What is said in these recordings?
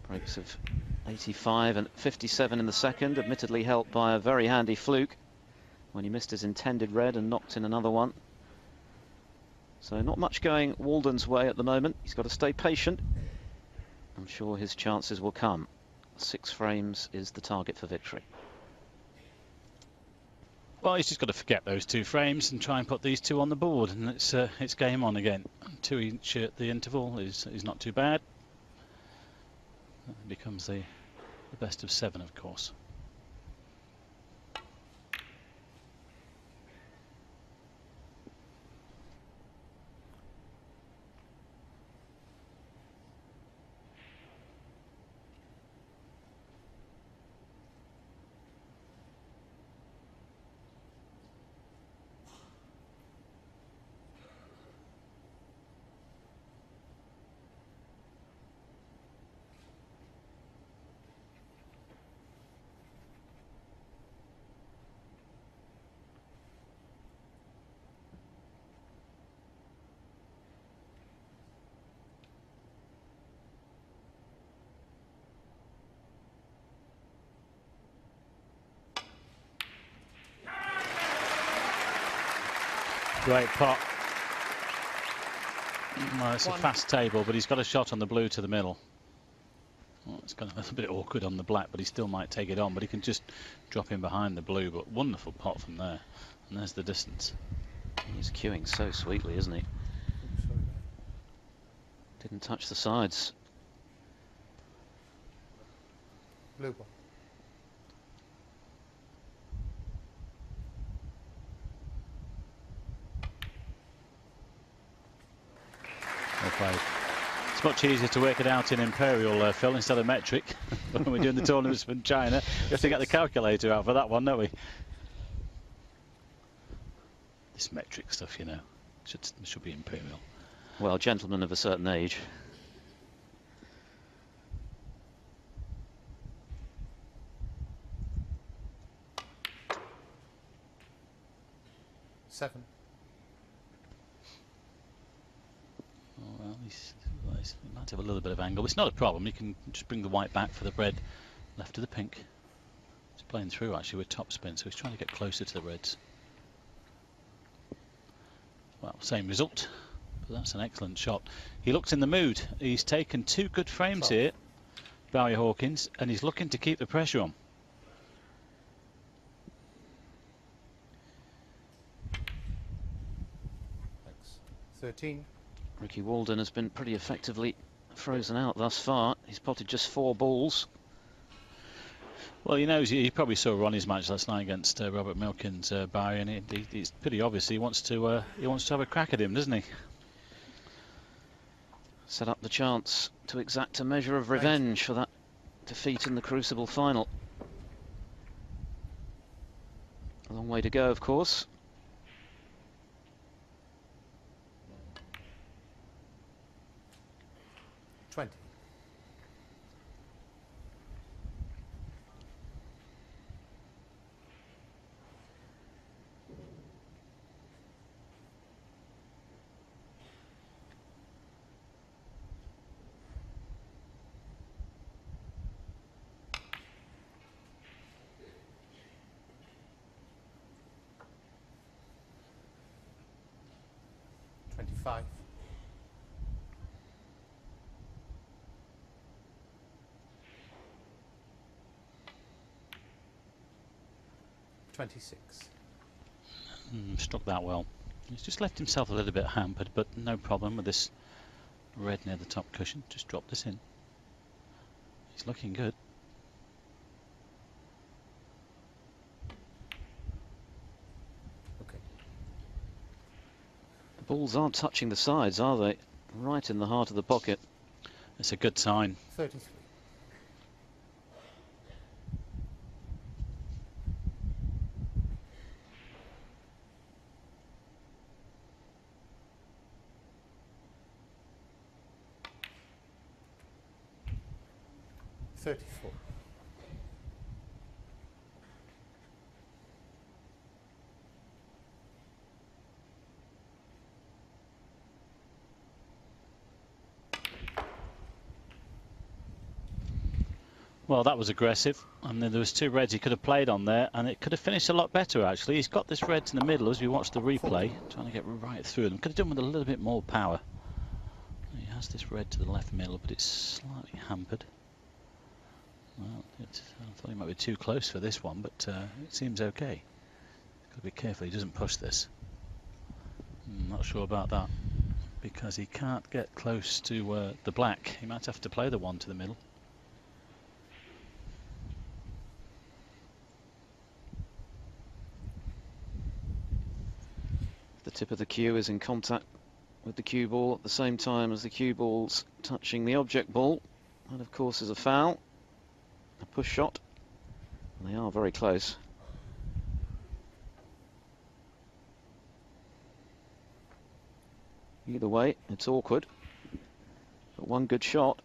Breaks of 85 and 57 in the second, admittedly helped by a very handy fluke when he missed his intended red and knocked in another one. So not much going Walden's way at the moment. He's got to stay patient. I'm sure his chances will come. 6 frames is the target for victory. Well, he's just got to forget those 2 frames and try and put these 2 on the board, and it's game on again. 2 each at the interval is not too bad. It becomes the best of 7, of course. Great pot. Well, it's a fast table, but he's got a shot on the blue to the middle. Well, it's kind of a little bit awkward on the black, but he still might take it on. But he can just drop in behind the blue. But wonderful pot from there. And there's the distance. He's cueing so sweetly, isn't he? Didn't touch the sides. Blue ball. It's much easier to work it out in imperial, Phil, instead of metric. When we're doing the tournaments from China, we have to get the calculator out for that one, don't we? This metric stuff, you know, should be imperial. Well, gentlemen of a certain age. Seven. Well, he might have a little bit of angle. It's not a problem. You can just bring the white back for the red, left to the pink. He's playing through actually with topspin, so he's trying to get closer to the reds. Well, same result, but that's an excellent shot. He looks in the mood. He's taken 2 good frames here, Barry Hawkins, and he's looking to keep the pressure on. Thanks. 13. Ricky Walden has been pretty effectively frozen out thus far. He's potted just 4 balls. Well, he knows. He probably saw Ronnie's match last night against Robert Milkins, Barry, and it's pretty obvious he wants to have a crack at him, doesn't he? Set up the chance to exact a measure of revenge for that defeat in the Crucible final. A long way to go, of course. Five. 26. Struck that well. He's just left himself a little bit hampered, but no problem with this red near the top cushion. Just drop this in. He's looking good. Balls aren't touching the sides, are they? Right in the heart of the pocket. It's a good sign. 33. $34. Well, that was aggressive. And then there was 2 reds he could have played on there, and it could have finished a lot better, actually. He's got this red in the middle as we watch the replay, trying to get right through them. Could have done with a little bit more power. He has this red to the left middle, but it's slightly hampered. Well, I thought he might be too close for this one, but it seems okay. Got to be careful he doesn't push this. I'm not sure about that, because he can't get close to the black. He might have to play the 1 to the middle. The tip of the cue is in contact with the cue ball at the same time as the cue ball's touching the object ball. That, of course, is a foul. A push shot. And they are very close. Either way, it's awkward. But one good shot,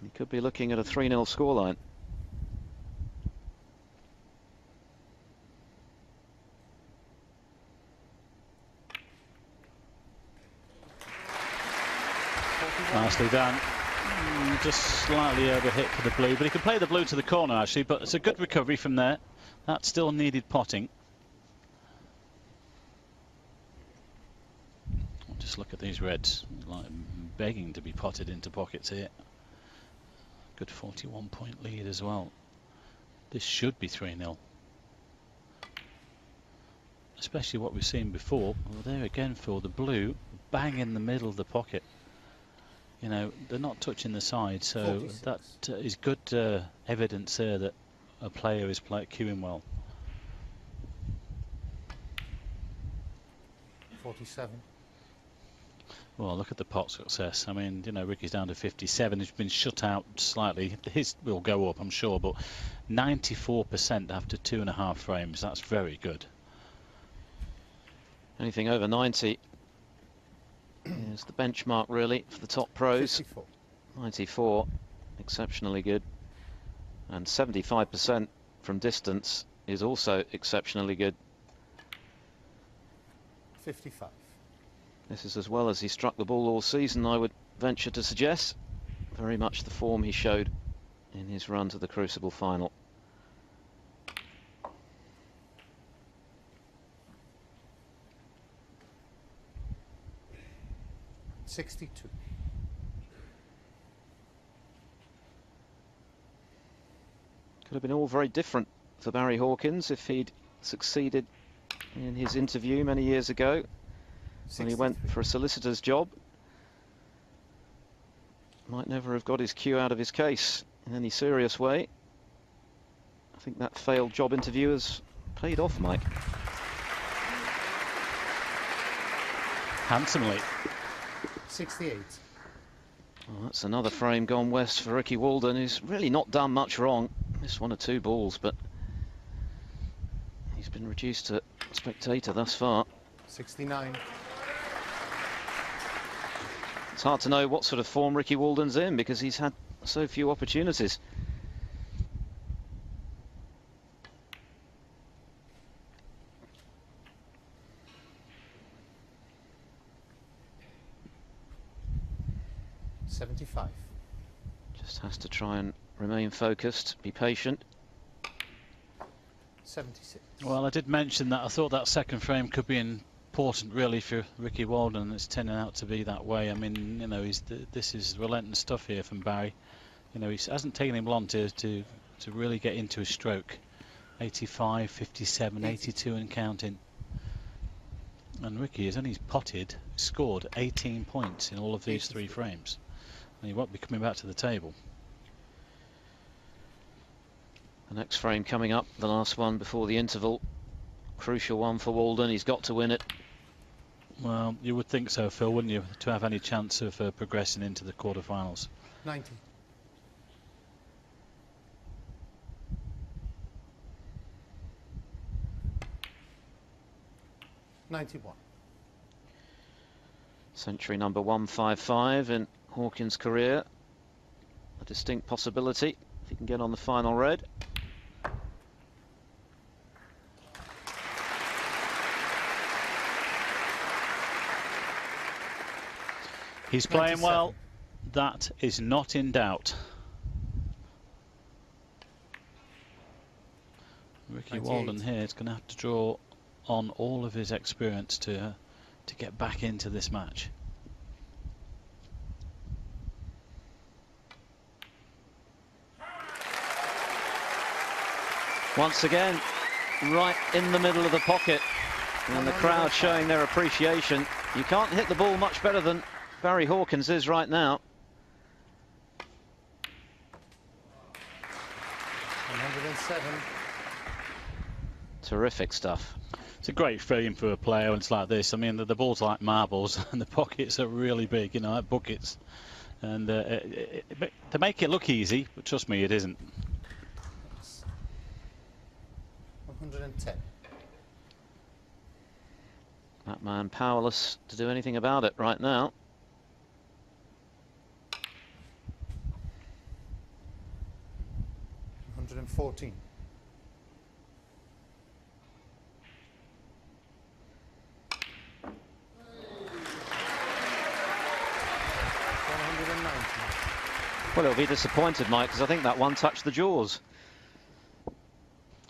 he could be looking at a 3-0 scoreline. Nicely done. Just slightly overhit for the blue, but he could play the blue to the corner actually, but it's a good recovery from there. That still needed potting. Just look at these reds, like begging to be potted into pockets here. Good 41-point lead as well. This should be 3-0. Especially what we've seen before. Well, there again, Phil, the blue bang in the middle of the pocket. You know, they're not touching the side, so 46. that is good evidence there that a player is cueing well. 47. Well, look at the pot success. I mean, you know, Ricky's down to 57. He's been shut out slightly. His will go up, I'm sure, but 94% after 2.5 frames. That's very good. Anything over 90 is the benchmark, really, for the top pros. 54. 94, exceptionally good. And 75% from distance is also exceptionally good. 55. This is as well as he struck the ball all season, I would venture to suggest. Very much the form he showed in his run to the Crucible final. $62. Could have been all very different for Barry Hawkins if he'd succeeded in his interview many years ago when he went for a solicitor's job. Might never have got his cue out of his case in any serious way. I think that failed job interview has paid off, Mike. Handsomely. 68. Well, that's another frame gone west for Ricky Walden, who's really not done much wrong. Missed 1 or 2 balls, but he's been reduced to spectator thus far. 69. It's hard to know what sort of form Ricky Walden's in because he's had so few opportunities. $75. Just has to try and remain focused, be patient. 76. Well, I did mention that I thought that second frame could be important really for Ricky Walden, and it's turning out to be that way. I mean, you know, this is relentless stuff here from Barry. You know, he hasn't taken him long to really get into his stroke. 85, 57, 82 and counting. And Ricky has only scored 18 points in all of these 3 frames. And he won't be coming back to the table. The next frame coming up, the last one before the interval. Crucial one for Walden, he's got to win it. Well, you would think so, Phil, wouldn't you, to have any chance of progressing into the quarterfinals. 90. $91. Century number 155 in Hawkins' career. A distinct possibility if he can get on the final red. He's playing well. That is not in doubt. Ricky 98. Walden here is going to have to draw on all of his experience to get back into this match. Once again, right in the middle of the pocket, and the crowd showing their appreciation. You can't hit the ball much better than Barry Hawkins is right now. 107. Terrific stuff. It's a great feeling for a player when it's like this. I mean, the ball's like marbles and the pockets are really big, you know, like buckets. And to make it look easy, but trust me, it isn't. 110. That man powerless to do anything about it right now. $114. Well, he'll be disappointed, Mike, because I think that one touched the jaws.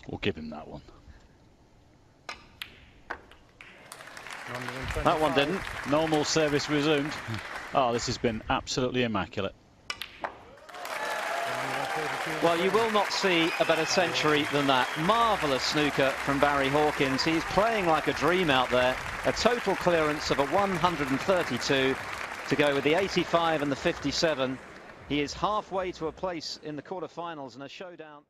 We'll give him that one. That one didn't. Normal service resumed. Oh, this has been absolutely immaculate. Well, you will not see a better century than that. Marvellous snooker from Barry Hawkins. He's playing like a dream out there. A total clearance of a 132 to go with the 85 and the 57. He is halfway to a place in the quarterfinals and a showdown.